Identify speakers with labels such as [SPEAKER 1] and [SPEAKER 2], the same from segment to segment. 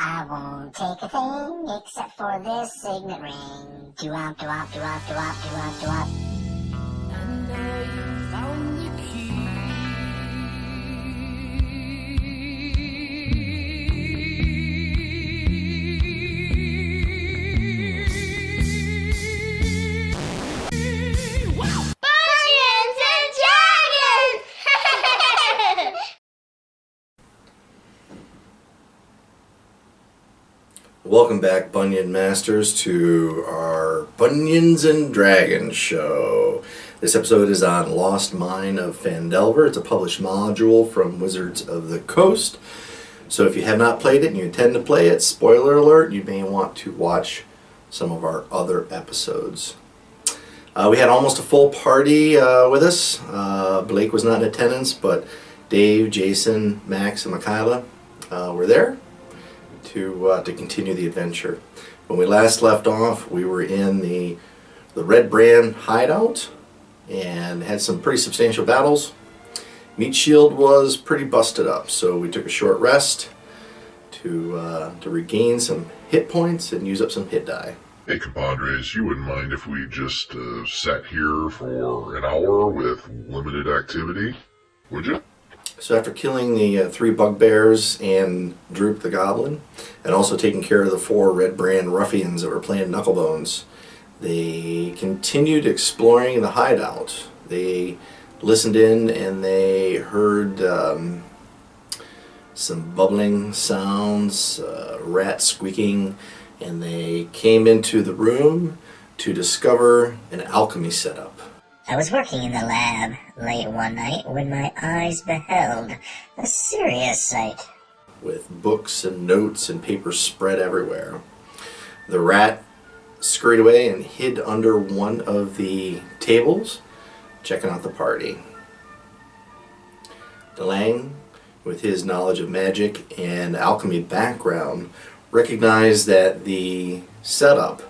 [SPEAKER 1] I won't take a thing except for this signet ring. Do-wop, do-wop, do-wop, do-wop, do-wop, do-wop.
[SPEAKER 2] And now you found the key.
[SPEAKER 3] Bunions and Dragons!
[SPEAKER 4] Welcome back, Bunion Masters, to our Bunions and Dragons show. This episode is on Lost Mine of Phandelver. It's a published module from Wizards of the Coast. So if you have not played it and you intend to play it, spoiler alert, you may want to watch some of our other episodes. We had almost a full party with us. Blake was not in attendance, but Dave, Jason, Max, and Michaela were there to continue the adventure. When we last left off, we were in the Red Brand hideout and had some pretty substantial battles. Meat Shield was pretty busted up, so we took a short rest to regain some hit points and use up some hit die.
[SPEAKER 5] Hey compadres, you wouldn't mind if we just sat here for an hour with limited activity, would you?
[SPEAKER 4] So after killing the 3 bugbears and Droop the Goblin, and also taking care of the 4 Red Brand ruffians that were playing Knucklebones, they continued exploring the hideout. They listened in and they heard some bubbling sounds, rat squeaking, and they came into the room to discover an alchemy setup.
[SPEAKER 1] I was working in the lab late one night when my eyes beheld a serious sight.
[SPEAKER 4] With books and notes and papers spread everywhere. The rat scurried away and hid under one of the tables, checking out the party. DeLang, with his knowledge of magic and alchemy background, recognized that the setup,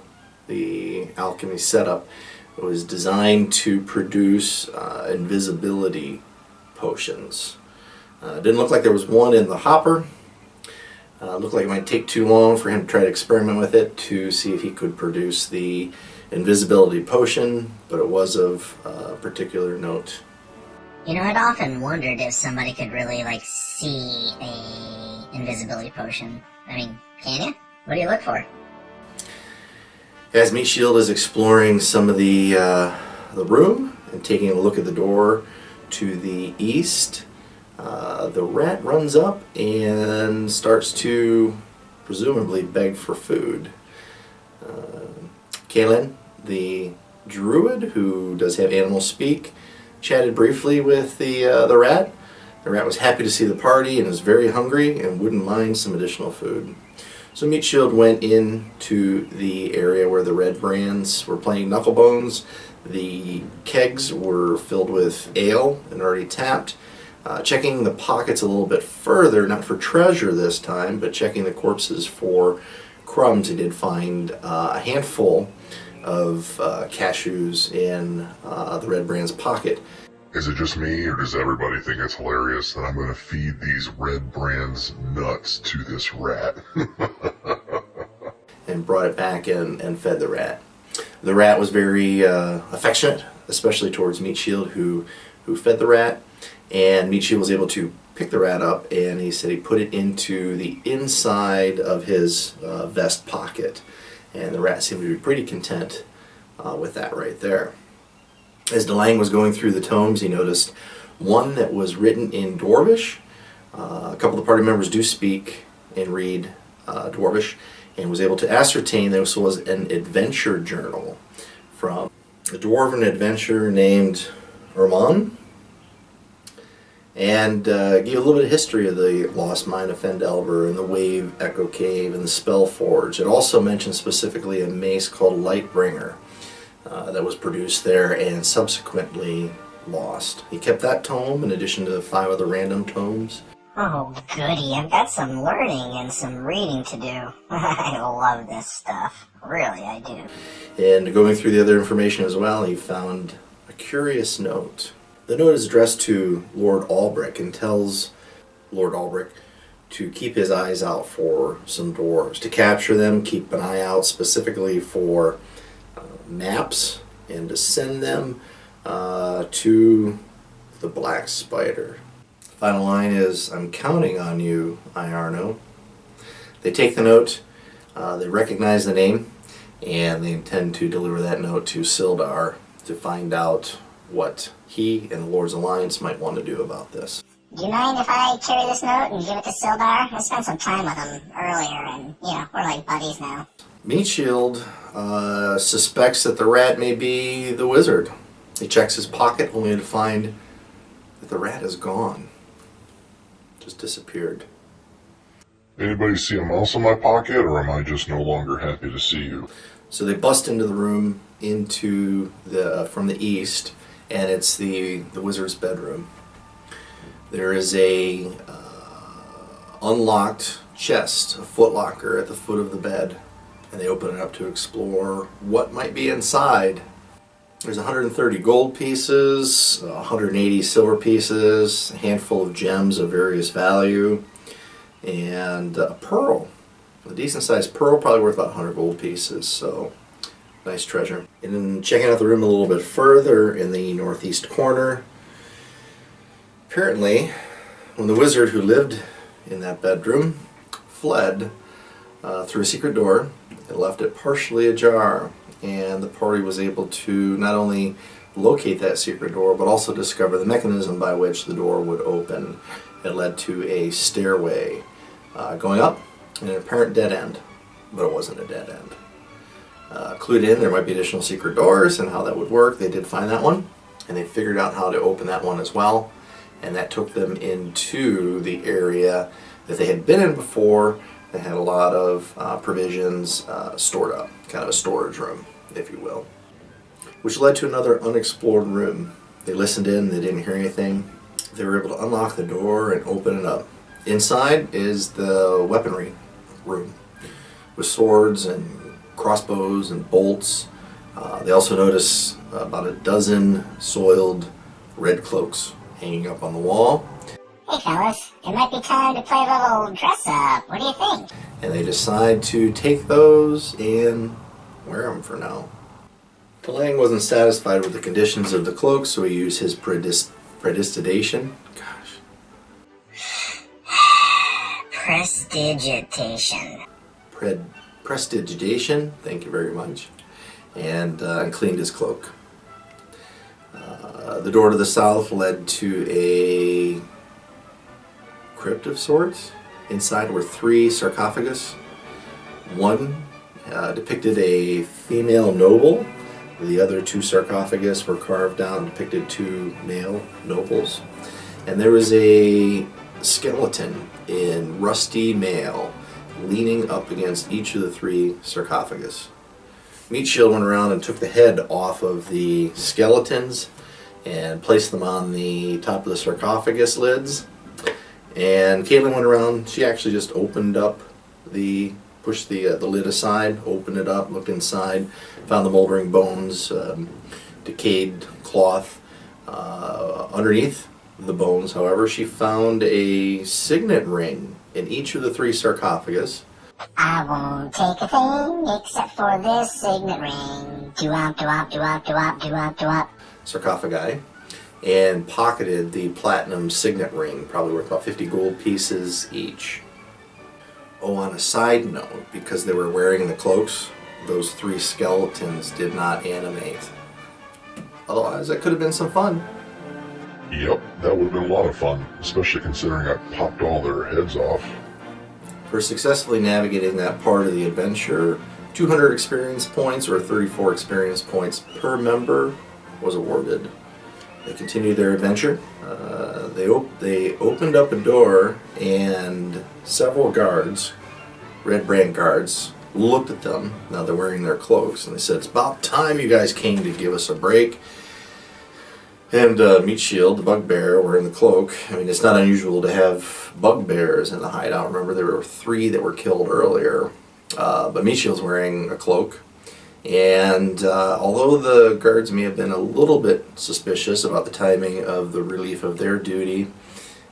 [SPEAKER 4] the alchemy setup, was designed to produce invisibility potions. Didn't look like there was one in the hopper. Looked like it might take too long for him to try to experiment with it to see if he could produce the invisibility potion, but it was of particular note.
[SPEAKER 1] You know, I'd often wondered if somebody could really, see a invisibility potion. I mean, can you? What do you look for?
[SPEAKER 4] As Meat Shield is exploring some of the room and taking a look at the door to the east, the rat runs up and starts to presumably beg for food. Kaylin, the druid who does have animal speak, chatted briefly with the rat. The rat was happy to see the party and was very hungry and wouldn't mind some additional food. So Meat Shield went into the area where the Red Brands were playing Knucklebones. The kegs were filled with ale and already tapped. Checking the pockets a little bit further, not for treasure this time, but checking the corpses for crumbs. He did find a handful of cashews in the Red Brand's pocket.
[SPEAKER 5] Is it just me, or does everybody think it's hilarious that I'm going to feed these Red Brands nuts to this rat?
[SPEAKER 4] And brought it back and fed the rat. The rat was very affectionate, especially towards Meat Shield, who fed the rat. And Meat Shield was able to pick the rat up, and he said he put it into the inside of his vest pocket. And the rat seemed to be pretty content with that right there. As DeLang was going through the tomes, he noticed one that was written in Dwarvish. A couple of the party members do speak and read Dwarvish, and was able to ascertain this was an adventure journal from a dwarven adventurer named Erman, and gave a little bit of history of the Lost Mine of Phandelver and the Wave Echo Cave and the Spellforge. It also mentioned specifically a mace called Lightbringer that was produced there and subsequently lost. He kept that tome in addition to 5 other random tomes.
[SPEAKER 1] Oh, goody, I've got some learning and some reading to do. I love this stuff. Really, I do.
[SPEAKER 4] And going through the other information as well, he found a curious note. The note is addressed to Lord Albric and tells Lord Albric to keep his eyes out for some dwarves. To capture them, keep an eye out specifically for maps, and to send them to the Black Spider. Final line is, "I'm counting on you, Iarno." They take the note, they recognize the name, and they intend to deliver that note to Sildar to find out what he and the Lord's Alliance might want to do about this.
[SPEAKER 1] Do you mind if I carry this note and give it to Sildar? I spent some time with him earlier, and, we're like buddies now.
[SPEAKER 4] Meatshield suspects that the rat may be the wizard. He checks his pocket only to find that the rat is gone. Just disappeared.
[SPEAKER 5] Anybody see a mouse in my pocket, or am I just no longer happy to see you?
[SPEAKER 4] So they bust into the room from the east, and it's the wizard's bedroom. There is a unlocked chest, a footlocker at the foot of the bed, and they open it up to explore what might be inside. There's 130 gold pieces, 180 silver pieces, a handful of gems of various value, and a pearl. A decent sized pearl, probably worth about 100 gold pieces, so nice treasure. And then checking out the room a little bit further in the northeast corner, apparently when the wizard who lived in that bedroom fled through a secret door, it left it partially ajar, and the party was able to not only locate that secret door but also discover the mechanism by which the door would open. It led to a stairway going up and an apparent dead end, but it wasn't a dead end. Clued in, there might be additional secret doors and how that would work. They did find that one, and they figured out how to open that one as well, and that took them into the area that they had been in before. They had a lot of provisions stored up, kind of a storage room, if you will, which led to another unexplored room. They listened in, they didn't hear anything. They were able to unlock the door and open it up. Inside is the weaponry room with swords and crossbows and bolts. They also notice about a dozen soiled red cloaks hanging up on the wall.
[SPEAKER 1] Hey fellas, it might be time to play a little dress up. What do you think?
[SPEAKER 4] And they decide to take those and wear them for now. Talang wasn't satisfied with the conditions of the cloak, so he used his prestidigitation.
[SPEAKER 1] Prestidigitation.
[SPEAKER 4] Prestidigitation, thank you very much, and cleaned his cloak. The door to the south led to a crypt of sorts. Inside were 3 sarcophagus. One depicted a female noble. The other 2 sarcophagus were carved out and depicted 2 male nobles. And there was a skeleton in rusty mail leaning up against each of the 3 sarcophagus. Meatshield went around and took the head off of the skeletons and placed them on the top of the sarcophagus lids. And Caitlin went around, she actually just opened up pushed the lid aside, opened it up, looked inside, found the moldering bones, decayed cloth. Underneath the bones, however, she found a signet ring in each of the 3 sarcophagus.
[SPEAKER 1] I won't take a thing except for this signet ring. Do-wop, do-wop, do-wop, do-wop, do-wop, do-wop.
[SPEAKER 4] Sarcophagi, and pocketed the platinum signet ring, probably worth about 50 gold pieces each. Oh, on a side note, because they were wearing the cloaks, those 3 skeletons did not animate. Otherwise, that could have been some fun.
[SPEAKER 5] Yep, that would have been a lot of fun, especially considering I popped all their heads off.
[SPEAKER 4] For successfully navigating that part of the adventure, 200 experience points, or 34 experience points per member, was awarded. They continued their adventure. They opened up a door, and several guards, red brand guards, looked at them. Now they're wearing their cloaks, and they said, "It's about time you guys came to give us a break." And Meatshield, the bugbear, wearing the cloak. I mean, it's not unusual to have bugbears in the hideout. Remember, there were 3 that were killed earlier. But Meatshield's wearing a cloak. And although the guards may have been a little bit suspicious about the timing of the relief of their duty,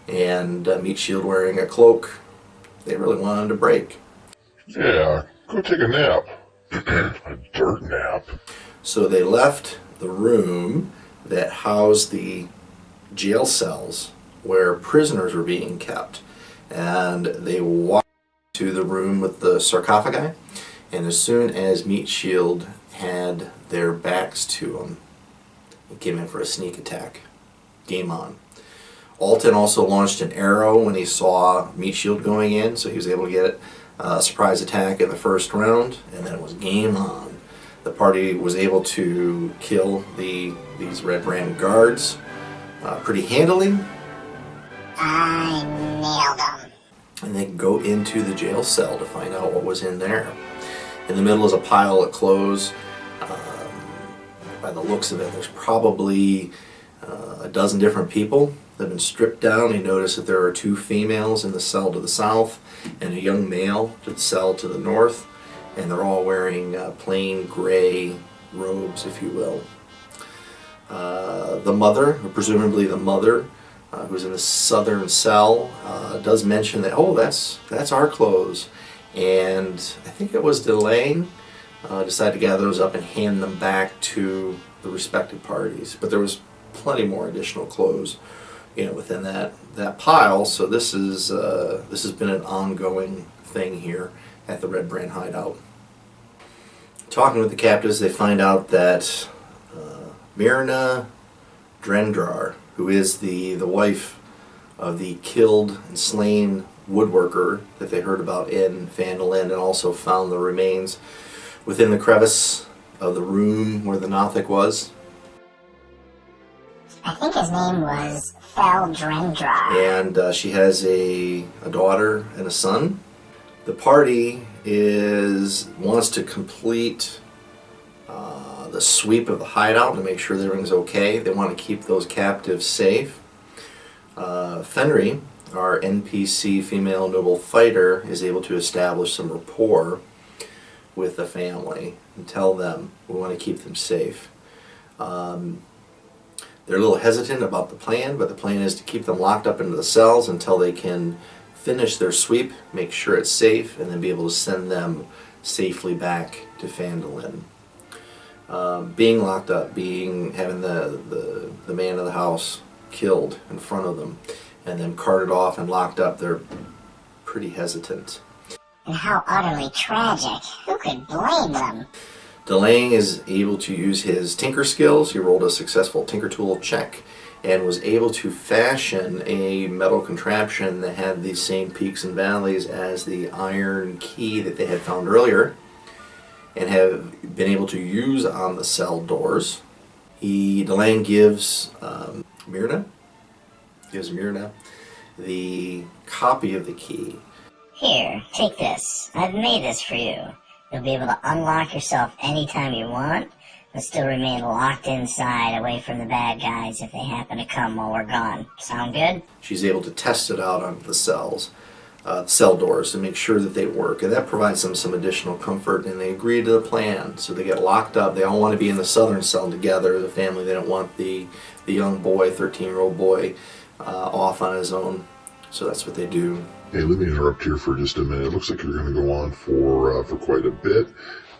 [SPEAKER 4] and Meatshield wearing a cloak They really wanted to break.
[SPEAKER 5] Yeah, go take a nap. A dirt nap.
[SPEAKER 4] So they left the room that housed the jail cells where prisoners were being kept, and they walked to the room with the sarcophagi, and as soon as Meat Shield had their backs to them, he came in for a sneak attack. Game on. Alton also launched an arrow when he saw Meat Shield going in, so he was able to get a surprise attack in the first round, and then it was game on. The party was able to kill these Red Brand guards pretty handily.
[SPEAKER 1] I nailed them.
[SPEAKER 4] And they go into the jail cell to find out what was in there. In the middle is a pile of clothes. By the looks of it, there's probably a dozen different people that have been stripped down. You notice that there are 2 females in the cell to the south and a young male to the cell to the north, and they're all wearing plain gray robes, if you will. The mother, or presumably the mother, who's in the southern cell, does mention that, oh, that's our clothes. And I think it was Delane decided to gather those up and hand them back to the respective parties. But there was plenty more additional clothes, within that pile. So this has been an ongoing thing here at the Red Brand hideout. Talking with the captives, they find out that Myrna Drendrar, who is the wife of the killed and slain woodworker that they heard about in Phandelver, and also found the remains within the crevice of the room where the Nothic was.
[SPEAKER 1] I think his name was Feldrendrar.
[SPEAKER 4] And she has a daughter and a son. The party wants to complete the sweep of the hideout to make sure everything's okay. They want to keep those captives safe. Fenry, our NPC female noble fighter, is able to establish some rapport with the family and tell them we want to keep them safe. They're a little hesitant about the plan, but the plan is to keep them locked up into the cells until they can finish their sweep, make sure it's safe, and then be able to send them safely back to Phandelver. Being locked up, having the man of the house killed in front of them, and then carted off and locked up, they're pretty hesitant.
[SPEAKER 1] And how utterly tragic. Who could blame them?
[SPEAKER 4] Delane is able to use his tinker skills. He rolled a successful tinker tool check and was able to fashion a metal contraption that had the same peaks and valleys as the iron key that they had found earlier, and have been able to use on the cell doors. Delane gives Myrna the copy of the key.
[SPEAKER 1] Here, take this. I've made this for you. You'll be able to unlock yourself anytime you want, but still remain locked inside away from the bad guys if they happen to come while we're gone. Sound good?
[SPEAKER 4] She's able to test it out on the cell doors to make sure that they work, and that provides them some additional comfort, and they agree to the plan. So they get locked up. They all want to be in the southern cell together. The family, they don't want the young boy, 13-year-old boy, off on his own. So that's what they do.
[SPEAKER 5] Hey, let me interrupt here for just a minute. It looks like you're going to go on for quite a bit,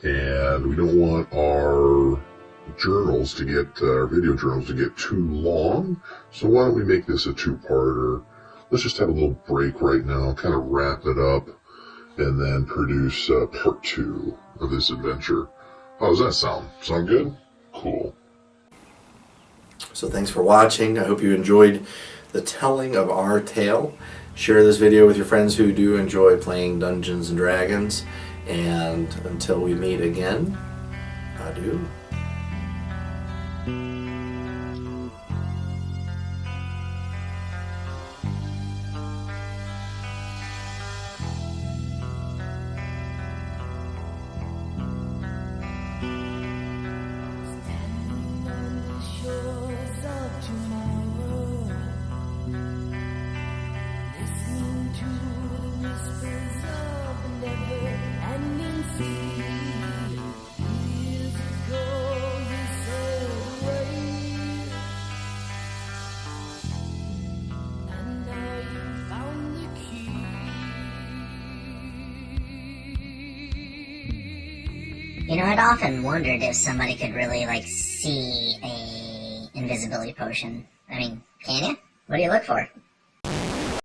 [SPEAKER 5] and we don't want our journals to get, our video journals to get too long. So why don't we make this a 2-parter? Let's just have a little break right now, kind of wrap it up, and then produce part 2 of this adventure. How does that sound? Sound good? Cool.
[SPEAKER 4] So thanks for watching. I hope you enjoyed the telling of our tale. Share this video with your friends who do enjoy playing Dungeons and Dragons. And until we meet again, adieu.
[SPEAKER 2] Standing on the shores of tomorrow, listening to the whispers of the never-ending sea. Years ago, you sailed away.
[SPEAKER 1] You know, I'd often wondered if somebody could really, like, see a invisibility potion. I mean, can you? What do you look for?